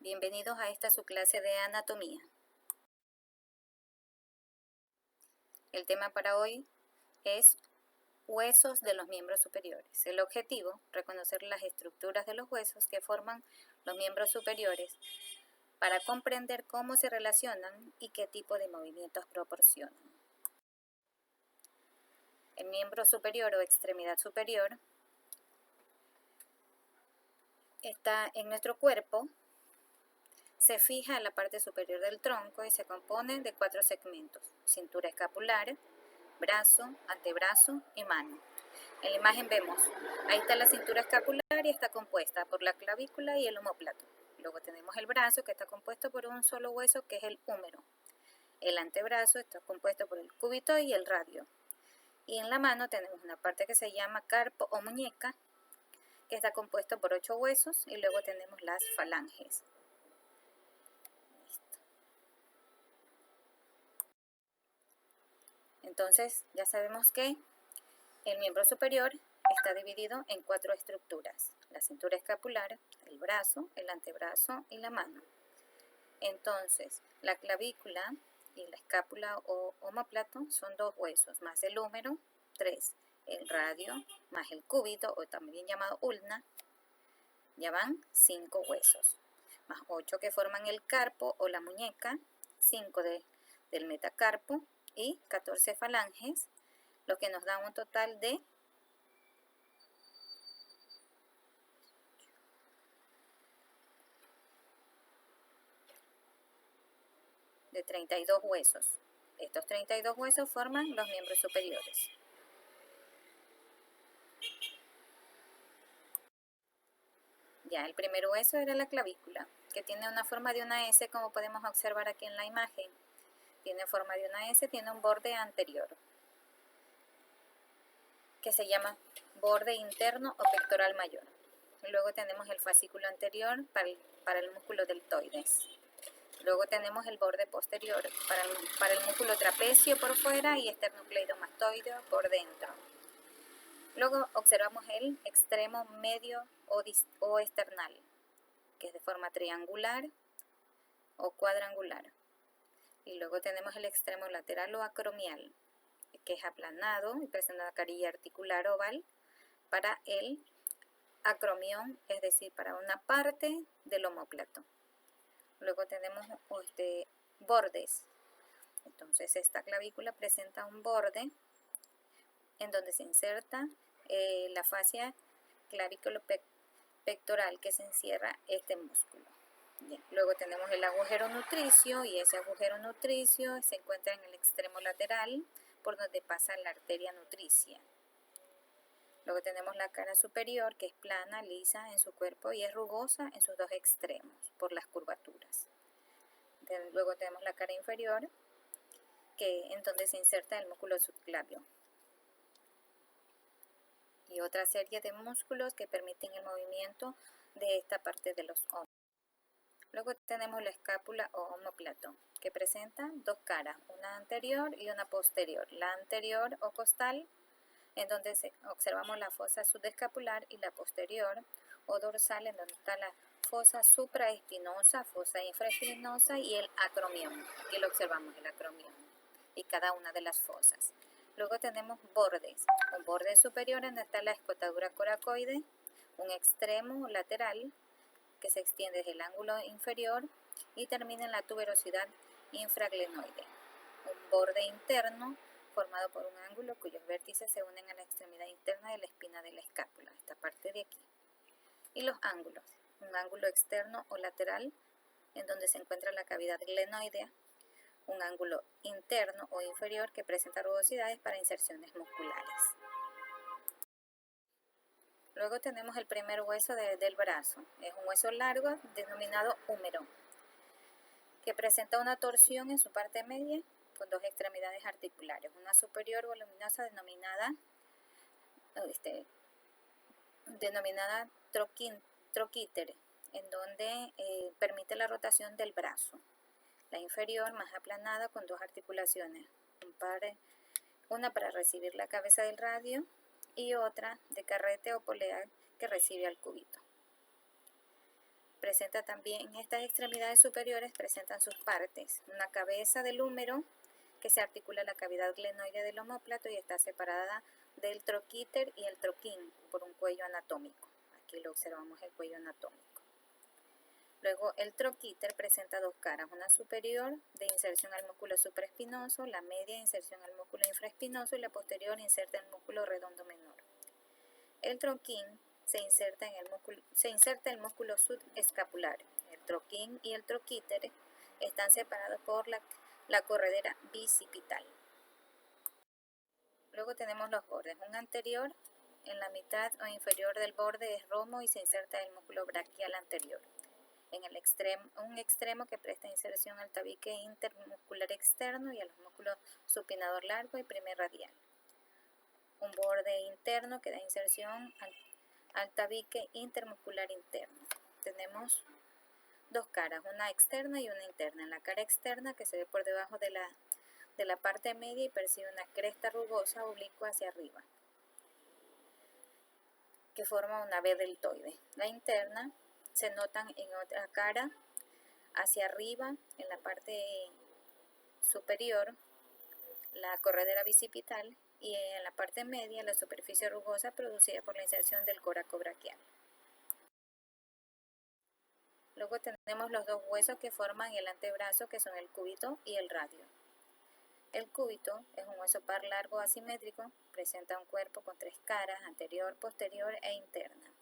Bienvenidos a esta su clase de anatomía. El tema para hoy es huesos de los miembros superiores. El objetivo, reconocer las estructuras de los huesos que forman los miembros superiores para comprender cómo se relacionan y qué tipo de movimientos proporcionan. El miembro superior o extremidad superior está en nuestro cuerpo. Se fija en la parte superior del tronco y se compone de 4 segmentos: cintura escapular, brazo, antebrazo y mano. En la imagen vemos, ahí está la cintura escapular y está compuesta por la clavícula y el omóplato. Luego tenemos el brazo, que está compuesto por un solo hueso, que es el húmero. El antebrazo está compuesto por el cúbito y el radio. Y en la mano tenemos una parte que se llama carpo o muñeca, que está compuesto por 8 huesos, y luego tenemos las falanges. Entonces ya sabemos que el miembro superior está dividido en 4 estructuras: la cintura escapular, el brazo, el antebrazo y la mano. Entonces, la clavícula y la escápula o omóplato son 2 huesos, más el húmero, 3. El radio, más el cúbito, o también llamado ulna, ya van 5 huesos, más 8 que forman el carpo o la muñeca, 5 del metacarpo y 14 falanges, lo que nos da un total de 32 huesos. Estos 32 huesos forman los miembros superiores. Ya, el primer hueso era la clavícula, que tiene una forma de una S, como podemos observar aquí en la imagen. Tiene forma de una S, tiene un borde anterior, que se llama borde interno o pectoral mayor. Luego tenemos el fascículo anterior para el músculo deltoides. Luego tenemos el borde posterior para el músculo trapecio por fuera y esternocleidomastoideo por dentro. Luego observamos el extremo medio o external, que es de forma triangular o cuadrangular. Y luego tenemos el extremo lateral o acromial, que es aplanado y presenta una carilla articular oval para el acromión, es decir, para una parte del omóplato. Luego tenemos bordes. Entonces esta clavícula presenta un borde en donde se inserta la fascia clavículo-pectoral, que se encierra este músculo. Bien. Luego tenemos el agujero nutricio, y ese agujero nutricio se encuentra en el extremo lateral por donde pasa la arteria nutricia. Luego tenemos la cara superior, que es plana, lisa en su cuerpo y es rugosa en sus 2 extremos por las curvaturas. Luego tenemos la cara inferior, en donde se inserta el músculo subclavio y otra serie de músculos que permiten el movimiento de esta parte de los hombros. Luego tenemos la escápula o omóplato, que presenta 2 caras, una anterior y una posterior. La anterior o costal, en donde observamos la fosa subescapular, y la posterior o dorsal, en donde está la fosa supraespinosa, fosa infraespinosa y el acromión. Aquí lo observamos, el acromión, y cada una de las fosas. Luego tenemos bordes, un borde superior en donde está la escotadura coracoide, un extremo lateral que se extiende desde el ángulo inferior y termina en la tuberosidad infraglenoide. Un borde interno formado por un ángulo cuyos vértices se unen a la extremidad interna de la espina de la escápula, esta parte de aquí. Y los ángulos, un ángulo externo o lateral en donde se encuentra la cavidad glenoidea, un ángulo interno o inferior que presenta rugosidades para inserciones musculares. Luego tenemos el primer hueso del brazo. Es un hueso largo denominado húmero, que presenta una torsión en su parte media con 2 extremidades articulares, una superior voluminosa denominada troquíter, en donde permite la rotación del brazo. La inferior, más aplanada, con 2 articulaciones, una para recibir la cabeza del radio y otra de carrete o polea que recibe al cúbito. Presenta también, estas extremidades superiores presentan sus partes, una cabeza del húmero que se articula en la cavidad glenoide del omóplato y está separada del troquíter y el troquín por un cuello anatómico. Aquí lo observamos, el cuello anatómico. Luego el troquíter presenta dos caras, una superior de inserción al músculo supraespinoso, la media inserción al músculo infraespinoso y la posterior inserta el músculo redondo menor. El troquín se inserta el músculo subescapular. El troquín y el troquíter están separados por la corredera bicipital. Luego tenemos los bordes. Un anterior en la mitad o inferior del borde es romo y se inserta el músculo braquial anterior. En el un extremo que presta inserción al tabique intermuscular externo y a los músculos supinador largo y primer radial. Un borde interno que da inserción al tabique intermuscular interno. Tenemos dos caras, una externa y una interna. En la cara externa, que se ve por debajo de la parte media y percibe una cresta rugosa oblicua hacia arriba, que forma una V deltoide. La interna se notan en otra cara hacia arriba, en la parte superior, la corredera bicipital, y en la parte media la superficie rugosa producida por la inserción del coraco braquial. Luego tenemos los dos huesos que forman el antebrazo, que son el cúbito y el radio. El cúbito es un hueso par largo asimétrico, presenta un cuerpo con tres caras, anterior, posterior e interna.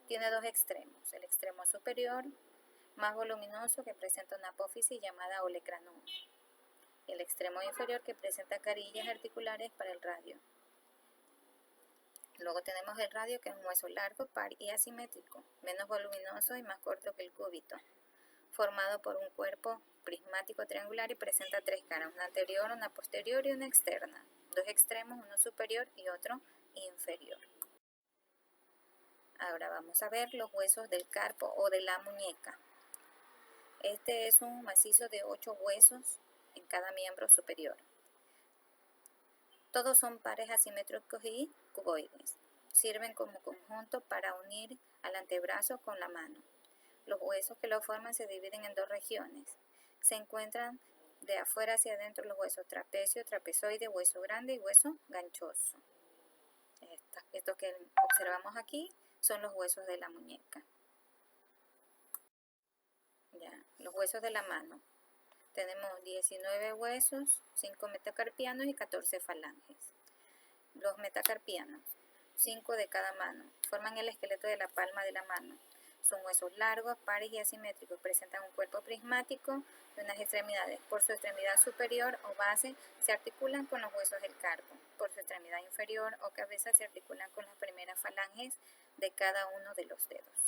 Tiene dos extremos, el extremo superior, más voluminoso, que presenta una apófisis llamada olecranon, y el extremo inferior, que presenta carillas articulares para el radio. Luego tenemos el radio, que es un hueso largo, par y asimétrico, menos voluminoso y más corto que el cúbito, formado por un cuerpo prismático triangular y presenta tres caras, una anterior, una posterior y una externa, dos extremos, uno superior y otro inferior. Ahora vamos a ver los huesos del carpo o de la muñeca. Este es un macizo de 8 huesos en cada miembro superior. Todos son pares asimétricos y cuboides. Sirven como conjunto para unir al antebrazo con la mano. Los huesos que lo forman se dividen en dos regiones. Se encuentran de afuera hacia adentro los huesos trapecio, trapezoide, hueso grande y hueso ganchoso. Estos que observamos aquí son los huesos de la muñeca. Ya, los huesos de la mano. Tenemos 19 huesos, 5 metacarpianos y 14 falanges. Los metacarpianos, 5 de cada mano, forman el esqueleto de la palma de la mano. Son huesos largos, pares y asimétricos, presentan un cuerpo prismático y unas extremidades. Por su extremidad superior o base se articulan con los huesos del carpo. Por su extremidad inferior o cabeza se articulan con las primeras falanges de cada uno de los dedos.